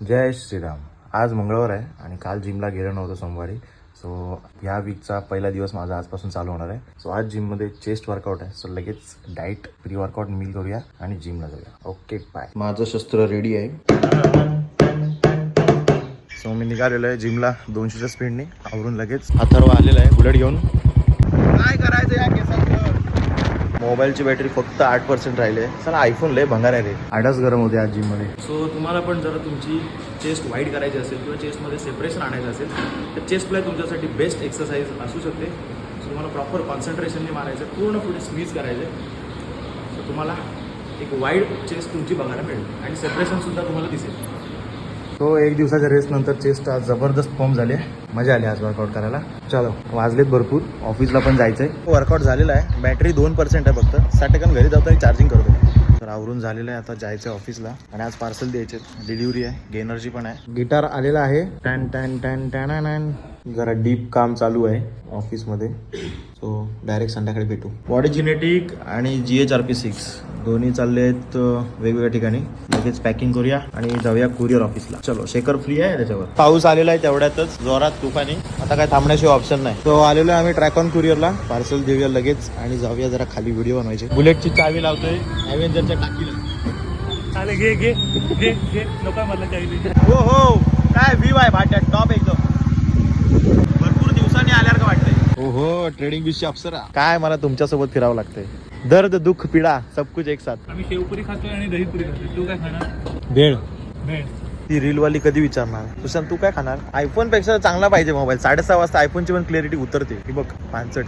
जय श्रीराम. आज मंगळवार आहे आणि काल जिमला गेलो नव्हतो सोमवारी. सो या वीकचा पहिला दिवस माझा आजपासून चालू होणार आहे. सो आज जिममध्ये चेस्ट वर्कआउट आहे. सो लगेच डाएट प्री वर्कआउट मील करूया आणि जिमला जाऊया. Okay bye. माझं शस्त्र रेडी आहे. सो मी निघालेलो आहे जिमला 200च्या स्पीडने. आवरून लगेच अथर्व आलेला आहे बुलेट घेऊन. काय करायचं या केसांचं. मोबाईलची बॅटरी फक्त 8% राहिली आहे. चला आयफोन लय भंगार आहे रे. आडच गरम होते आज जिममध्ये. सो तुम्हाला पण जर तुमची चेस्ट वाईड करायची असेल किंवा चेस्टमध्ये सेपरेशन आणायचं असेल तर चेस्ट प्ले तुमच्यासाठी बेस्ट एक्सरसाइज असू शकते. सो तुम्हाला प्रॉपर कॉन्सन्ट्रेशनने मारायचं, पूर्ण पुढे स्क्वीज करायचं. सो तुम्हाला एक वाईड चेस्ट तुमची बघायला मिळेल आणि सेपरेशनसुद्धा तुम्हाला दिसेल. तो एक दिवसाच्या रेस्ट नंतर चेस्ट आज जबरदस्त फॉर्म झाली आहे. मजा आली आज वर्कआउट करायला. चलो वाजलेत भरपूर. ऑफिसला पण जायचं आहे. वर्कआउट झालेला आहे. बॅटरी 2% आहे फक्त. 60% घरी जातो आणि चार्जिंग करतो. तर आवरून झालेलं आहे. आता जायचं आहे ऑफिसला आणि आज पार्सल द्यायचे. डिलिव्हरी आहे. गेनर्जी पण आहे. गिटार आलेला आहे. टॅन टॅन टॅन टॅन. जरा डीप काम चालू आहे ऑफिसमध्ये. सो डायरेक्ट संध्याकाळी भेटू. बॉडी जिनेटिक आणि GHRP6 दोन्ही चालले आहेत वेगवेगळ्या ठिकाणी. लगेच पॅकिंग करूया आणि जाऊया कुरिअर ऑफिसला. चलो शेकर फ्री आहे त्याच्यावर. पाऊस आलेला आहे तेवढ्यातच जोरात तुफानी. आता काय थांबण्याशिवाय ऑप्शन नाही. तो आलेलो आहे आम्ही ट्रॅक ऑन कुरिअरला. पार्सल देऊया लगेच आणि जाऊया जरा खाली व्हिडिओ बनवायचे. बुलेटची चावी लावतोय ॲव्हेंजरच्या टाकीला. चालेल घे घे घे घे नको मला चावी. हो हो काय व्ह्यू आहे भाट्या. टॉप एकदम. भरपूर दिवसांनी आल्यावर का वाटतंय. हो हो ट्रेडिंग विषय अप्सरा. काय मला तुमच्यासोबत फिरावं लागतंय. दर्द दुःख पीडा सब कुछ एक साथ. आम्ही शेवपुरी खातोय आणि दहीपुरी खातोय. तू काय खाणार? भेळ. भेळ. ती रीलवाली कधी विचारणार. सुशांत तू काय खाणार. आयफोन पेक्षा चांगला पाहिजे मोबाईल. 6:30 वाजता आयफोनची पण क्लॅरिटी उतरते. ही बघ 65.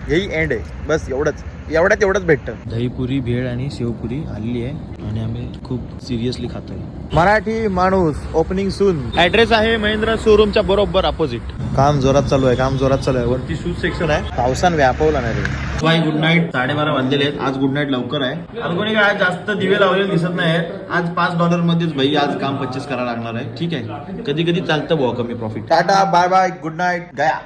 यही एंड आहे बस. एवढंच भेटतं. दहीपुरी भेळ आणि शेवपुरी आलेली आहे आणि आम्ही खूप सिरियसली खातोय. मराठी माणूस ओपनिंग सून. ऍड्रेस आहे महिंद्रा शोरूमच्या बरोबर अपोजिट. काम जोरात चालू आहे. वरती शूज सेक्शन आहे. पावसानं व्यापवला नाही रे. Bye good night. 12:30 वाजलेले आहेत. आज गुड नाईट लवकर आहे. अडकोणी काय जास्त दिवे लावलेले दिसत नाही. आज $5 मध्येच भाई आज काम 25 करायला लागणार आहे. ठीक आहे. कधी कधी चालतं भाऊ कमी profit. Ta-ta bye bye good night गया.